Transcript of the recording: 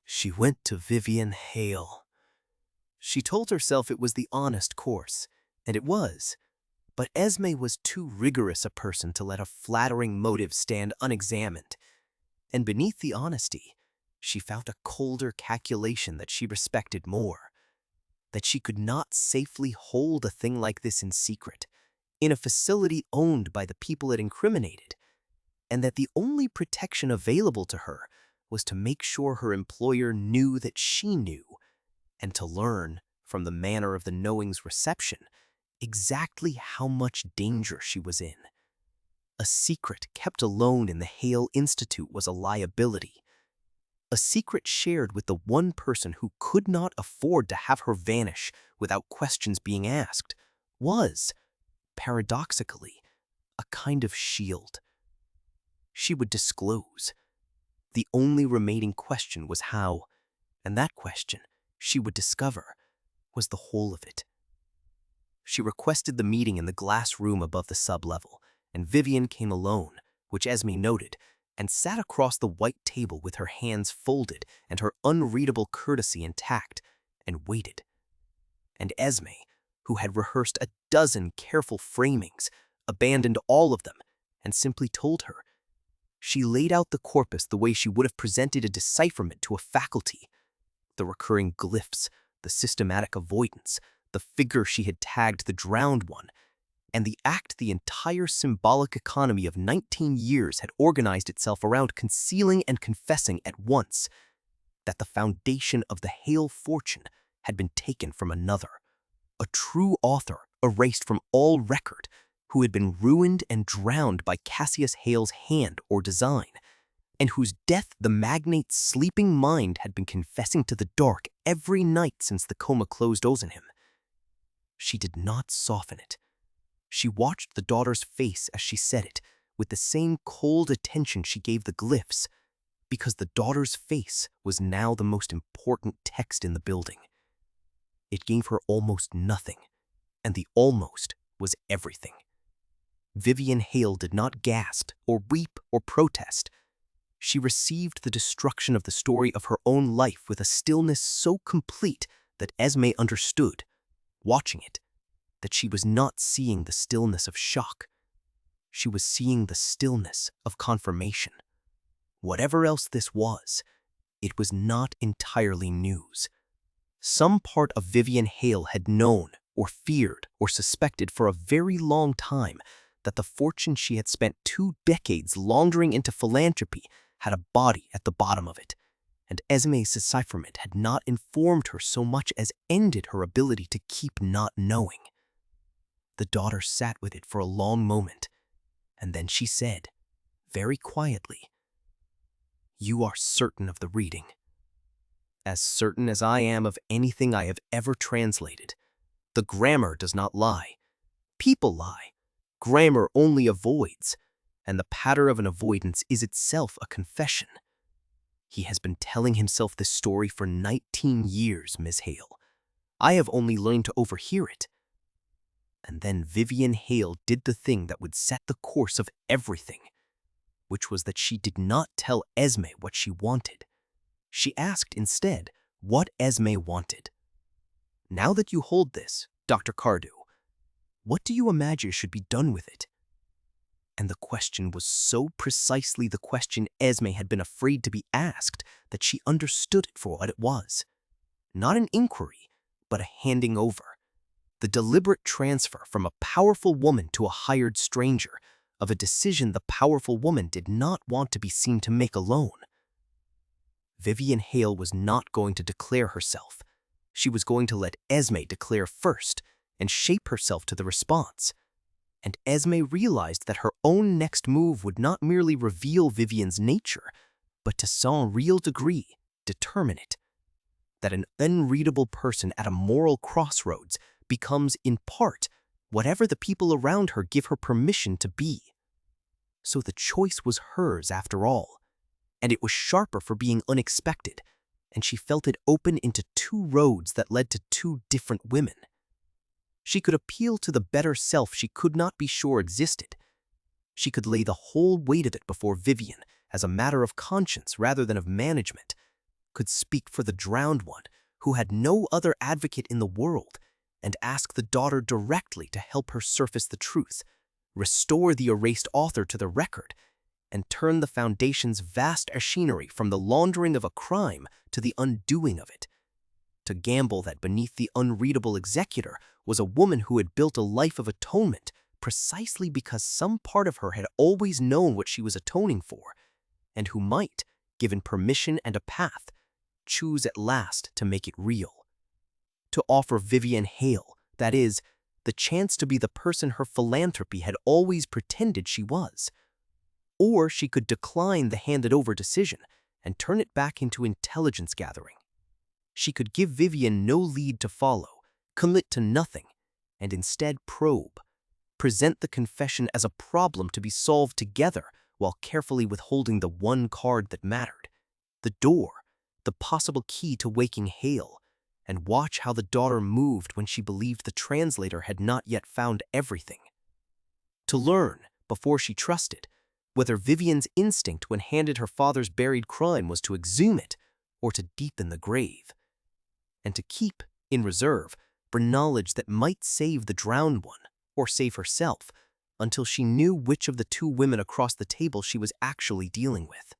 She went to Vivian Hale. She told herself it was the honest course, and it was. But Esme was too rigorous a person to let a flattering motive stand unexamined. And beneath the honesty, she found a colder calculation that she respected more. That she could not safely hold a thing like this in secret, in a facility owned by the people it incriminated, and that the only protection available to her was to make sure her employer knew that she knew, and to learn, from the manner of the knowing's reception, exactly how much danger she was in. A secret kept alone in the Hale Institute was a liability. A secret shared with the one person who could not afford to have her vanish without questions being asked was, paradoxically, a kind of shield. She would disclose. The only remaining question was how, and that question, she would discover, was the whole of it. She requested the meeting in the glass room above the sub-level, and Vivian came alone, which Esme noted, and sat across the white table with her hands folded and her unreadable courtesy intact, and waited. And Esme, who had rehearsed a dozen careful framings, abandoned all of them and simply told her. She laid out the corpus the way she would have presented a decipherment to a faculty. The recurring glyphs, the systematic avoidance, the figure she had tagged the drowned one, and the act the entire symbolic economy of 19 years had organized itself around concealing and confessing at once that the foundation of the Hale fortune had been taken from another, a true author erased from all record, who had been ruined and drowned by Cassius Hale's hand or design, and whose death the magnate's sleeping mind had been confessing to the dark every night since the coma closed on him. She did not soften it. She watched the daughter's face as she said it, with the same cold attention she gave the glyphs, because the daughter's face was now the most important text in the building. It gave her almost nothing, and the almost was everything. Vivian Hale did not gasp or weep or protest. She received the destruction of the story of her own life with a stillness so complete that Esme understood, watching it, that she was not seeing the stillness of shock. She was seeing the stillness of confirmation. Whatever else this was, it was not entirely news. Some part of Vivian Hale had known, or feared, or suspected for a very long time that the fortune she had spent 2 decades laundering into philanthropy had a body at the bottom of it, and Esme's decipherment had not informed her so much as ended her ability to keep not knowing. The daughter sat with it for a long moment, and then she said, very quietly, "You are certain of the reading." "As certain as I am of anything I have ever translated. The grammar does not lie. People lie. Grammar only avoids, and the patter of an avoidance is itself a confession. He has been telling himself this story for 19 years, Miss Hale. I have only learned to overhear it." And then Vivian Hale did the thing that would set the course of everything, which was that she did not tell Esme what she wanted. She asked instead what Esme wanted. "Now that you hold this, Dr. Cardew, what do you imagine should be done with it?" And the question was so precisely the question Esme had been afraid to be asked that she understood it for what it was. Not an inquiry, but a handing over. The deliberate transfer from a powerful woman to a hired stranger of a decision the powerful woman did not want to be seen to make alone. Vivian Hale was not going to declare herself. She was going to let Esme declare first and shape herself to the response. And Esme realized that her own next move would not merely reveal Vivian's nature, but to some real degree determine it. That an unreadable person at a moral crossroads becomes, in part, whatever the people around her give her permission to be. So the choice was hers after all, and it was sharper for being unexpected, and she felt it open into 2 roads that led to 2 different women. She could appeal to the better self she could not be sure existed. She could lay the whole weight of it before Vivian as a matter of conscience rather than of management, could speak for the drowned one, who had no other advocate in the world, and ask the daughter directly to help her surface the truth, restore the erased author to the record, and turn the Foundation's vast machinery from the laundering of a crime to the undoing of it. To gamble that beneath the unreadable executor was a woman who had built a life of atonement precisely because some part of her had always known what she was atoning for, and who might, given permission and a path, choose at last to make it real. To offer Vivian Hale, that is, the chance to be the person her philanthropy had always pretended she was. Or she could decline the handed-over decision and turn it back into intelligence gathering. She could give Vivian no lead to follow, commit to nothing, and instead probe, present the confession as a problem to be solved together while carefully withholding the one card that mattered, the door, the possible key to waking Hale, and watch how the daughter moved when she believed the translator had not yet found everything. To learn, before she trusted, whether Vivian's instinct when handed her father's buried crime was to exhume it or to deepen the grave, and to keep, in reserve, for knowledge that might save the drowned one, or save herself, until she knew which of the two women across the table she was actually dealing with.